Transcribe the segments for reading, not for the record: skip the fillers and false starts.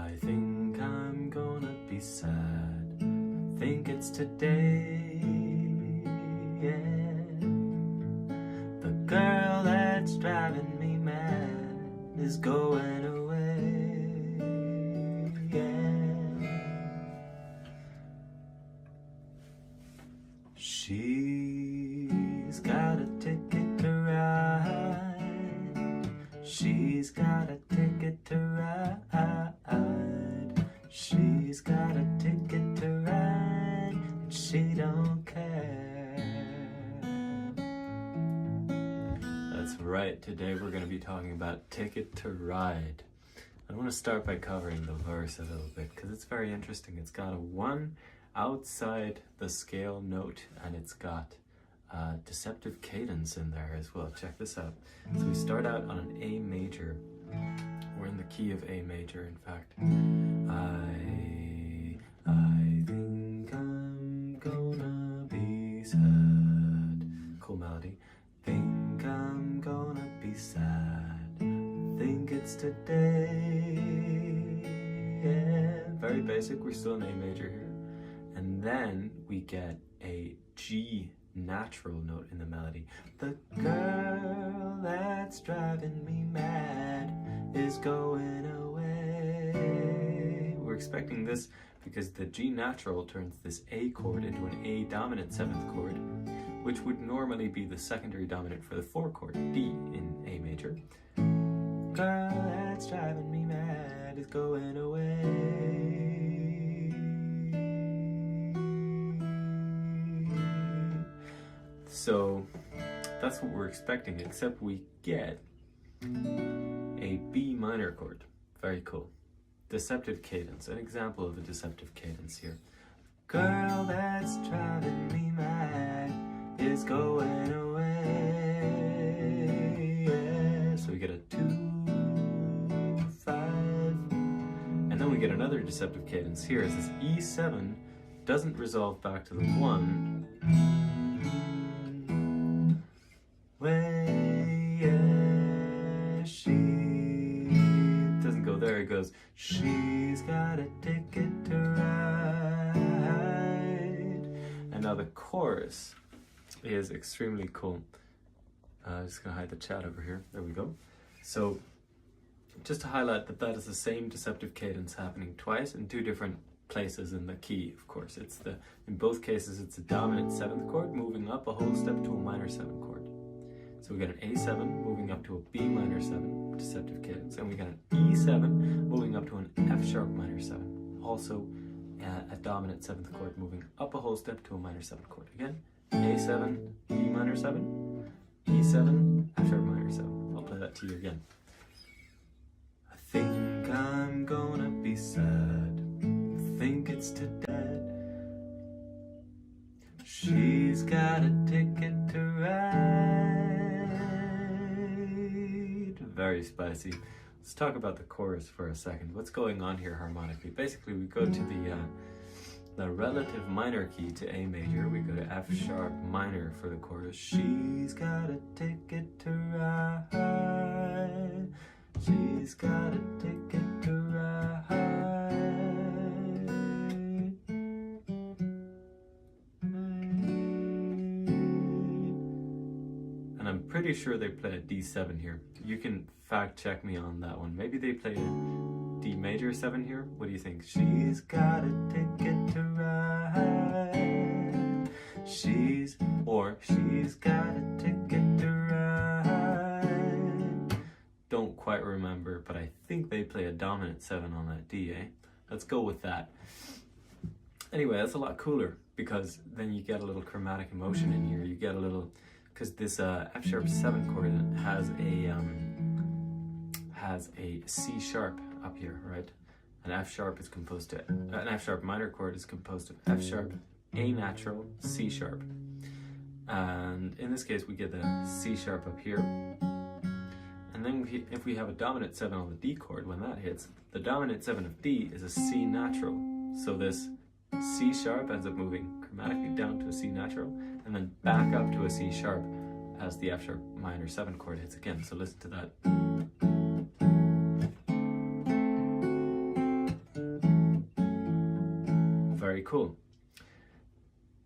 I think I'm gonna be sad. I think it's today, yeah. The girl that's driving me mad is going away, yeah. She's got a ticket to ride. She's got a ticket to ride. She's got a ticket to ride, and she don't care. That's right, today we're going to be talking about Ticket to Ride. I want to start by covering the verse a little bit because it's very interesting. It's got a 1 outside the scale note, and it's got deceptive cadence in there as well. Check this out. So we start out on an A major. We're in the key of A major, in fact. I think I'm gonna be sad. Cool melody. Think I'm gonna be sad. Think it's today. Yeah, very basic. We're still in A major here. And then we get a G natural note in the melody. The girl that's driving me mad is going away. We're expecting this because the G natural turns this A chord into an A dominant 7th chord, which would normally be the secondary dominant for the 4 chord, D in A major. Girl that's driving me mad is going away. So that's what we're expecting, except we get a B minor chord. Very cool. Deceptive cadence, an example of a deceptive cadence here. Girl that's driving me mad is going away. Yeah. So we get a 2, 5, and then we get another deceptive cadence here as this E7 doesn't resolve back to the 1. There it goes. She's got a ticket to ride. And now the chorus is extremely cool. I'm just gonna hide the chat over here. There we go. So just to highlight that is the same deceptive cadence happening twice in 2 different places in the key. Of course, in both cases it's a dominant 7th chord moving up a whole step to a minor 7 chord. So we got an A7 moving up to a B minor 7 deceptive cadence, and we got an E7 moving up to an F sharp minor 7, also a dominant 7th chord moving up a whole step to a minor 7 chord. Again, A7, B minor 7, E7, F sharp minor 7. I'll play that to you again. I think I'm gonna be sad. I think it's to dead. She's got a ticket to ride. Very spicy. Let's talk about the chorus for a second. What's going on here harmonically? Basically, we go to the relative minor key to A major. We go to F sharp minor for the chorus. She's got a ticket to ride. She's got a ticket to ride. And I'm pretty sure they play a D7 here. You can fact check me on that one. Maybe they play a D major 7 here. What do you think? She's got a ticket to ride. She's got a ticket to ride. Don't quite remember, but I think they play a dominant 7 on that D, eh? Let's go with that. Anyway, that's a lot cooler because then you get a little chromatic emotion in here. You get a little, because this F sharp 7 chord has a C sharp up here, right? An F sharp is composed to an F sharp minor chord is composed of F sharp, A natural, C sharp, and in this case we get the C sharp up here, and then if we have a dominant 7 on the D chord, when that hits, the dominant 7 of D is a C natural, so this C sharp ends up moving chromatically down to a C natural and then back up to a C sharp as the F sharp minor 7 chord hits again. So listen to that. Very cool.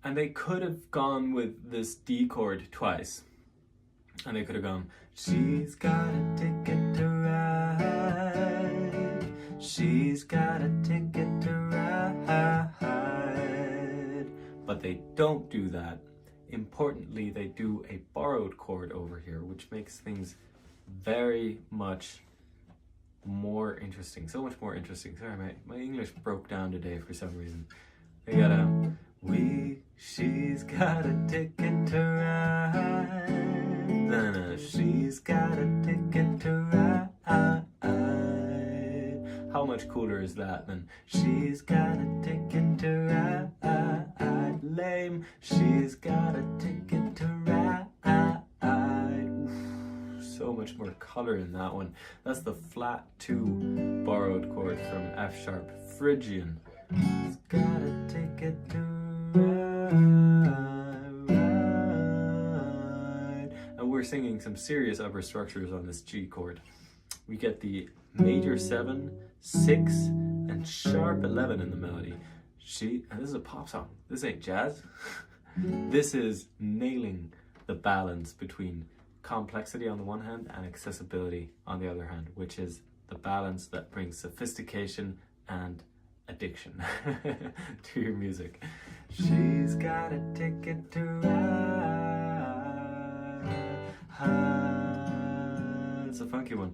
And they could have gone with this D chord twice. And they could have gone, she's got a ticket to ride. She's got a ticket to ride. But they don't do that. Importantly, they do a borrowed chord over here, which makes things very much more interesting. So much more interesting. Sorry, my English broke down today for some reason. They got a, she's got a ticket to ride. No, she's got a ticket to ride. How much cooler is that than she's got a ticket to ride? Lame. She's got a ticket to ride. So much more color in that one. That's the flat 2 borrowed chord from F sharp Phrygian. She's got a ticket to ride. And we're singing some serious upper structures on this G chord. We get the major 7, 6, and sharp 11 in the melody. And this is a pop song. This ain't jazz. This is nailing the balance between complexity on the one hand and accessibility on the other hand, which is the balance that brings sophistication and addiction to your music. She's got a ticket to ride. It's a funky one.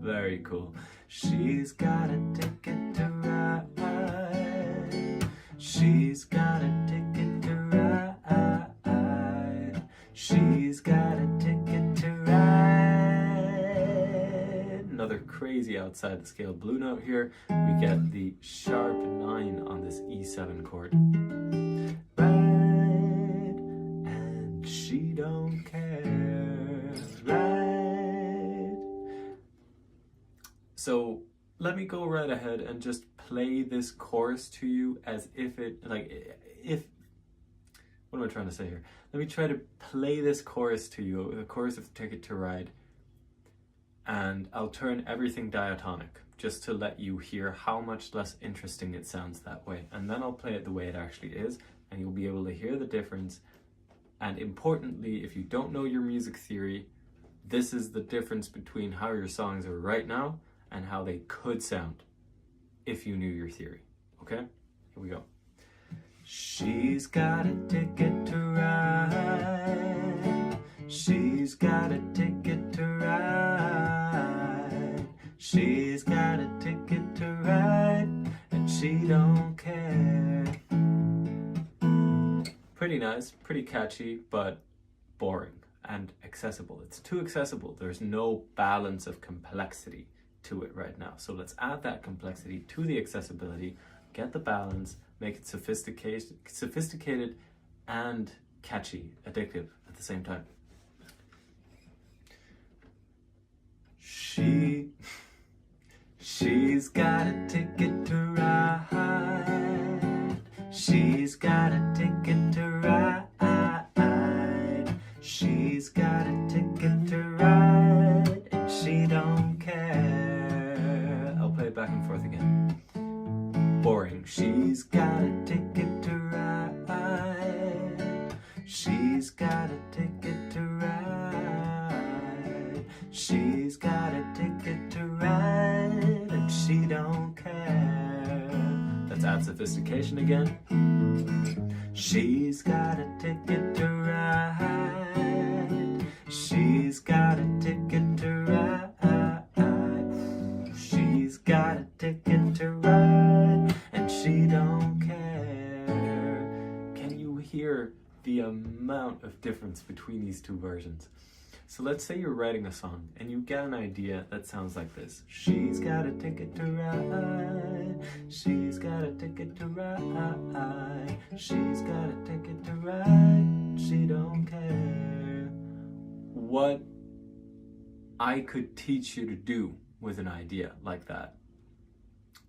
Very cool. She's got a ticket to ride. She's got a ticket to ride. She's got a ticket to ride. Another crazy outside the scale blue note here. We get the sharp 9 on this E7 chord. Ride, and she don't care. Ride. So let me go right ahead and just play this chorus to you as if it, what am I trying to say here? Let me try to play this chorus to you, the chorus of Ticket to Ride, and I'll turn everything diatonic just to let you hear how much less interesting it sounds that way. And then I'll play it the way it actually is, and you'll be able to hear the difference. And importantly, if you don't know your music theory, this is the difference between how your songs are right now and how they could sound if you knew your theory. Okay? Here we go. She's got a ticket to ride. She's got a ticket to ride. She's got a ticket to ride, and she don't care. Pretty nice, pretty catchy, but boring and accessible. It's too accessible. There's no balance of complexity to it right now. So let's add that complexity to the accessibility, get the balance, make it sophisticated and catchy, addictive at the same time. She's got a ticket to ride. She's got a ticket to ride. She's got a ticket to ride, and she don't care. I'll play it back and forth again. Boring. She's got a ticket to ride. She's got a ticket to ride. She's got a ticket to ride, and she don't care. Let's add sophistication again. She's got a ticket to ride. She's got a ticket to ride. She's got a ticket to ride, and she don't care. Can you hear the amount of difference between these two versions? So let's say you're writing a song and you get an idea that sounds like this. She's got a ticket to ride. She's got a ticket to ride. She's got a ticket to ride. She don't care. What I could teach you to do with an idea like that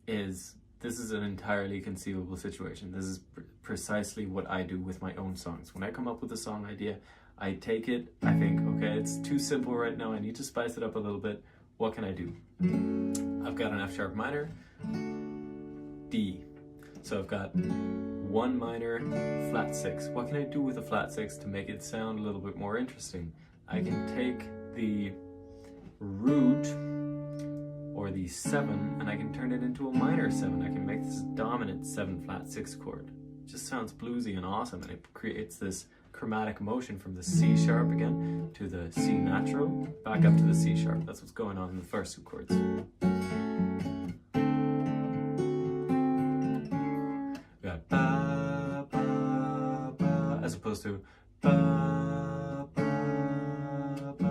is this is an entirely conceivable situation. This is precisely what I do with my own songs. When I come up with a song idea, I take it, I think, okay, it's too simple right now, I need to spice it up a little bit. What can I do? I've got an F sharp minor, D. So I've got 1 minor, flat 6. What can I do with a flat 6 to make it sound a little bit more interesting? I can take the root or the 7 and I can turn it into a minor 7. I can make this dominant 7 flat 6 chord. It just sounds bluesy and awesome, and it creates this chromatic motion from the C sharp again to the C natural back up to the C sharp. That's what's going on in the first 2 chords. We got ba ba ba as opposed to ba ba ba,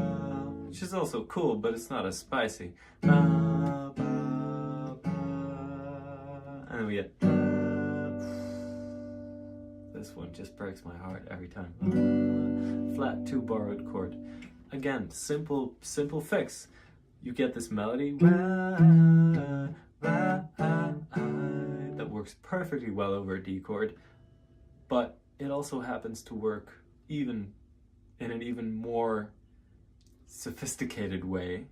which is also cool, but it's not as spicy. Ba ba ba, and then we get this one just breaks my heart every time. Flat 2 borrowed chord. Again, simple fix. You get this melody that works perfectly well over a D chord, but it also happens to work even in an even more sophisticated way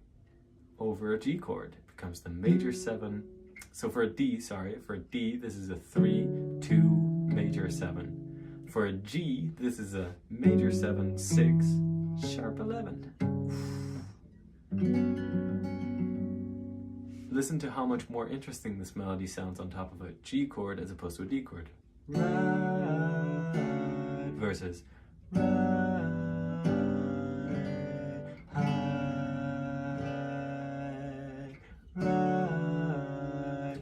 over a G chord. It becomes the major 7. So for a D, this is a 3, 2, major 7. For a G, this is a major 7, 6, sharp 11. Listen to how much more interesting this melody sounds on top of a G chord as opposed to a D chord. Right versus right, high, right.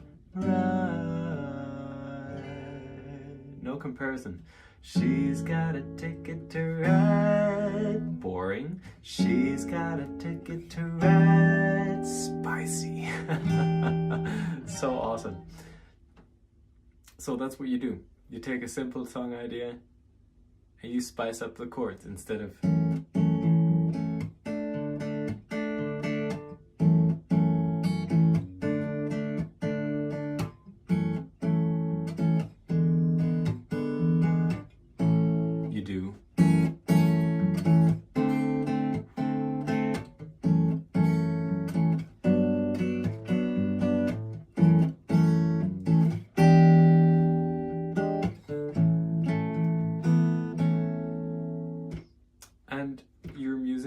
No comparison. She's got a ticket to ride. Boring. She's got a ticket to ride. Spicy. So awesome. So that's what you do. You take a simple song idea and you spice up the chords instead of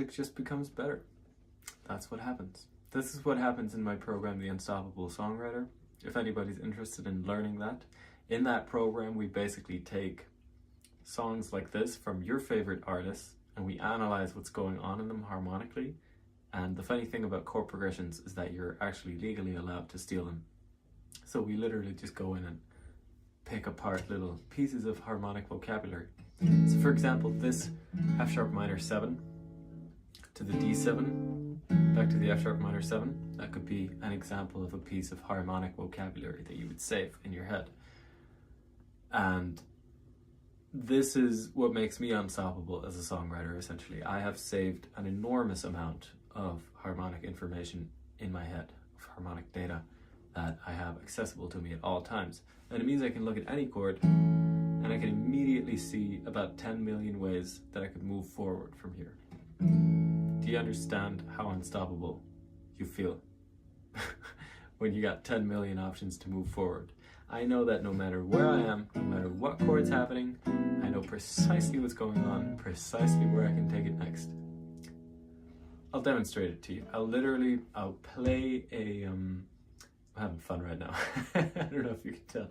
just becomes better. That's what happens. This is what happens in my program, The Unstoppable Songwriter. If anybody's interested in learning that, in that program we basically take songs like this from your favorite artists and we analyze what's going on in them harmonically. And the funny thing about chord progressions is that you're actually legally allowed to steal them. So we literally just go in and pick apart little pieces of harmonic vocabulary. So for example, this F sharp minor 7 to the D7, back to the F sharp minor 7, that could be an example of a piece of harmonic vocabulary that you would save in your head. And this is what makes me unstoppable as a songwriter, essentially. I have saved an enormous amount of harmonic information in my head, of harmonic data that I have accessible to me at all times. And it means I can look at any chord and I can immediately see about 10 million ways that I could move forward from here. Do you understand how unstoppable you feel when you got 10 million options to move forward? I know that no matter where I am, no matter what chord's happening, I know precisely what's going on, precisely where I can take it next. I'll demonstrate it to you. I'll play a, I'm having fun right now. I don't know if you can tell,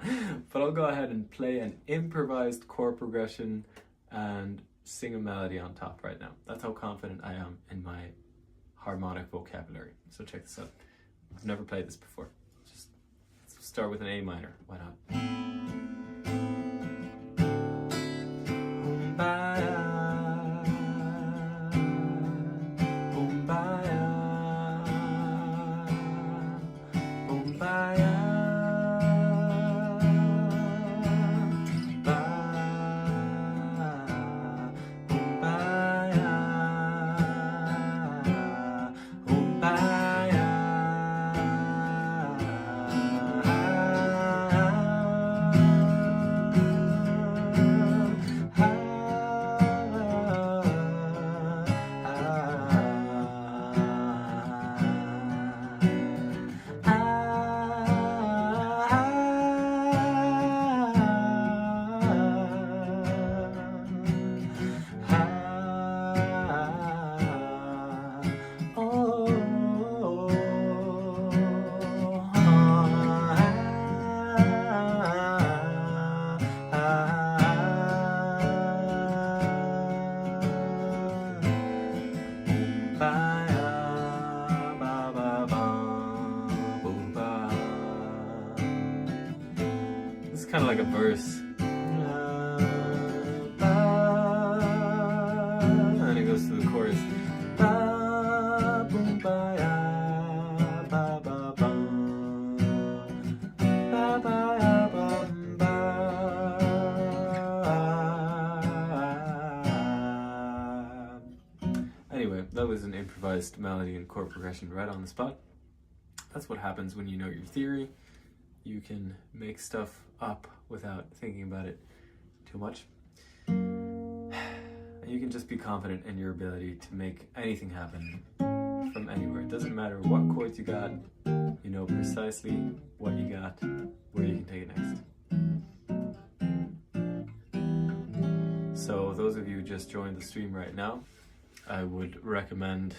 but I'll go ahead and play an improvised chord progression and sing a melody on top right now. That's how confident I am in my harmonic vocabulary. So check this out. I've never played this before. Just let's start with an A minor. Why not? It's kind of like a verse. And it goes to the chorus. Anyway, that was an improvised melody and chord progression right on the spot. That's what happens when you know your theory. You can make stuff up without thinking about it too much. And you can just be confident in your ability to make anything happen from anywhere. It doesn't matter what chords you got, you know precisely what you got, where you can take it next. So those of you who just joined the stream right now, I would recommend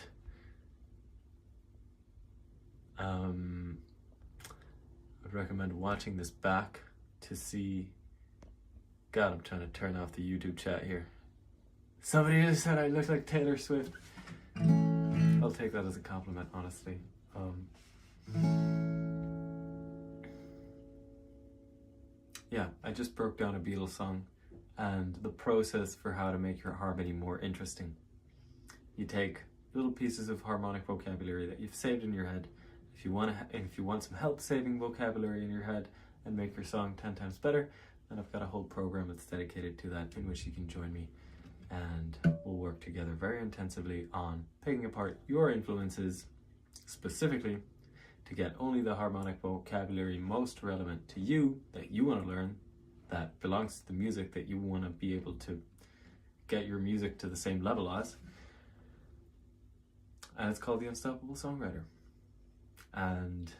watching this back to see. God, I'm trying to turn off the YouTube chat here. Somebody just said I look like Taylor Swift. I'll take that as a compliment, honestly. Yeah, I just broke down a Beatles song and the process for how to make your harmony more interesting. You take little pieces of harmonic vocabulary that you've saved in your head. If you want some help saving vocabulary in your head and make your song 10 times better, then I've got a whole program that's dedicated to that, in which you can join me, and we'll work together very intensively on picking apart your influences specifically to get only the harmonic vocabulary most relevant to you, that you want to learn, that belongs to the music that you want to be able to get your music to the same level as. And it's called The Unstoppable Songwriter. And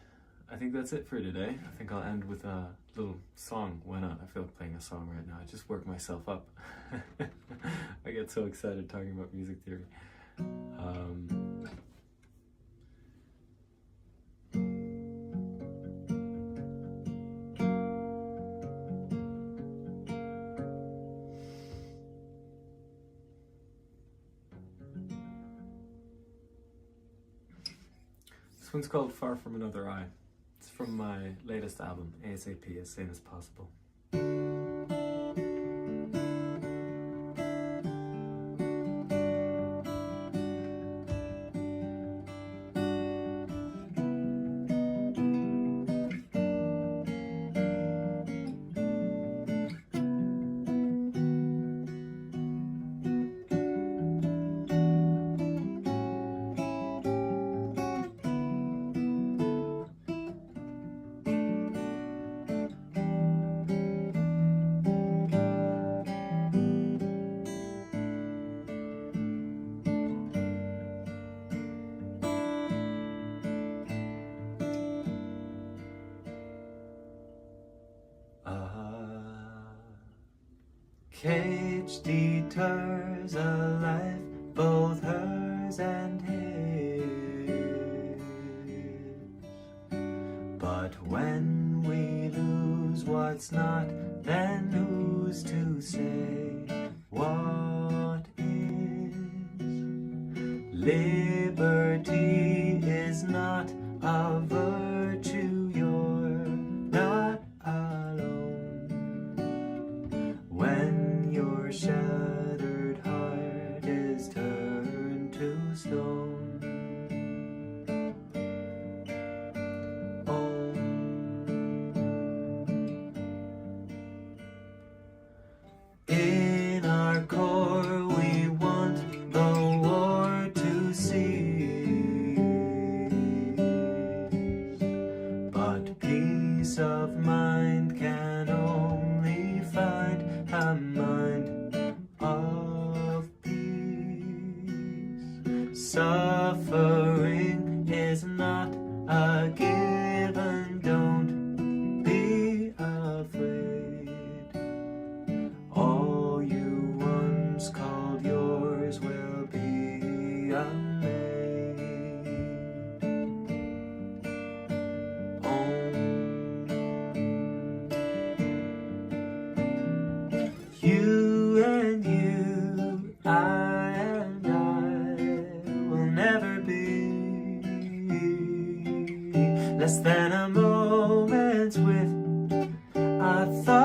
I think that's it for today. I think I'll end with a little song. Why not? I feel like playing a song right now. I just work myself up. I get so excited talking about music theory. This one's called Far From Another Eye. It's from my latest album, ASAP, As Sane As Possible. Cage deters a life, both hers and his. But when we lose what's not, then who's to say what is? Liberty is not a virtue, you're not alone. When your shattered heart is turned to stone, oh, in our core we want the war to cease, but peace of mind can only find a mind of peace. Suffering is not a given, don't be afraid. All you once called yours will be unmade. You and you, I and I will never be less than a moment with a thought.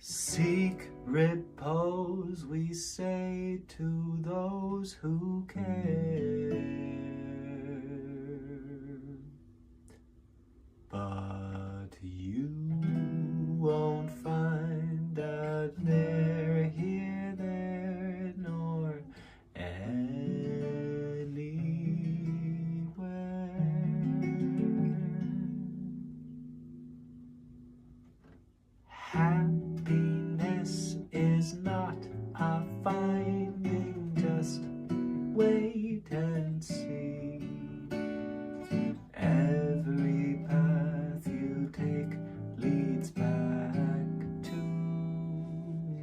Seek repose, we say to those who care, but you won't find that they're here, there, nor Happiness is not a finding, just wait and see. Every path you take leads back to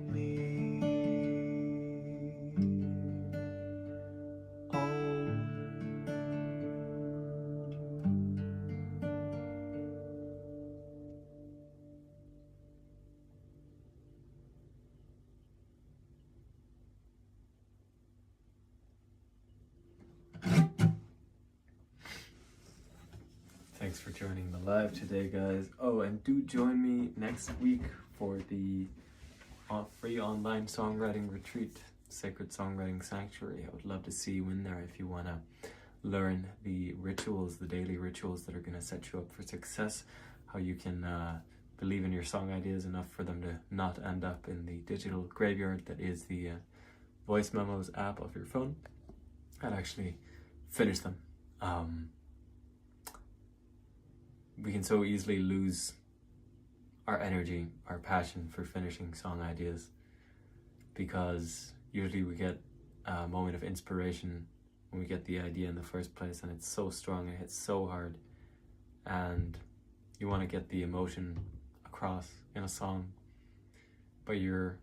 me. Thanks for joining the live today, guys. Oh, and do join me next week for the free online songwriting retreat, Sacred Songwriting Sanctuary. I would love to see you in there if you want to learn the rituals, the daily rituals that are going to set you up for success, how you can believe in your song ideas enough for them to not end up in the digital graveyard that is the voice memos app of your phone, and actually finish them. We can so easily lose our energy, our passion for finishing song ideas, because usually we get a moment of inspiration when we get the idea in the first place, and it's so strong, it hits so hard, and you want to get the emotion across in a song, but you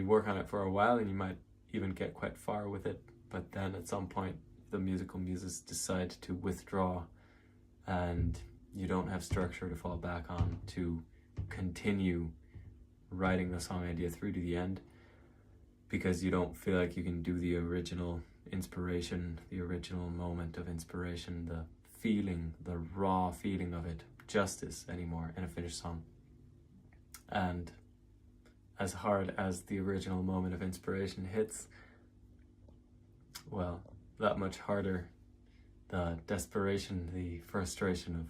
work on it for a while and you might even get quite far with it, but then at some point the musical muses decide to withdraw and you don't have structure to fall back on to continue writing the song idea through to the end, because you don't feel like you can do the original inspiration, the original moment of inspiration, the feeling, the raw feeling of it justice anymore in a finished song. And as hard as the original moment of inspiration hits, well, that much harder the desperation, the frustration of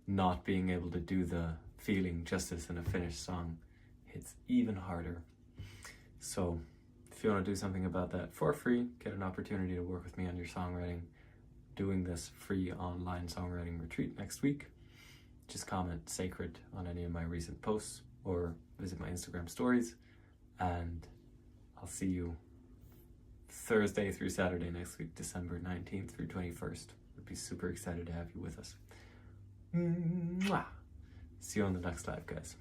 not being able to do the feeling justice in a finished song hits even harder. So if you want to do something about that for free, get an opportunity to work with me on your songwriting, doing this free online songwriting retreat next week, just comment sacred on any of my recent posts or visit my Instagram stories, and I'll see you Thursday through Saturday next week, December 19th through 21st. I'd be super excited to have you with us. Mwah. See you on the next live, guys.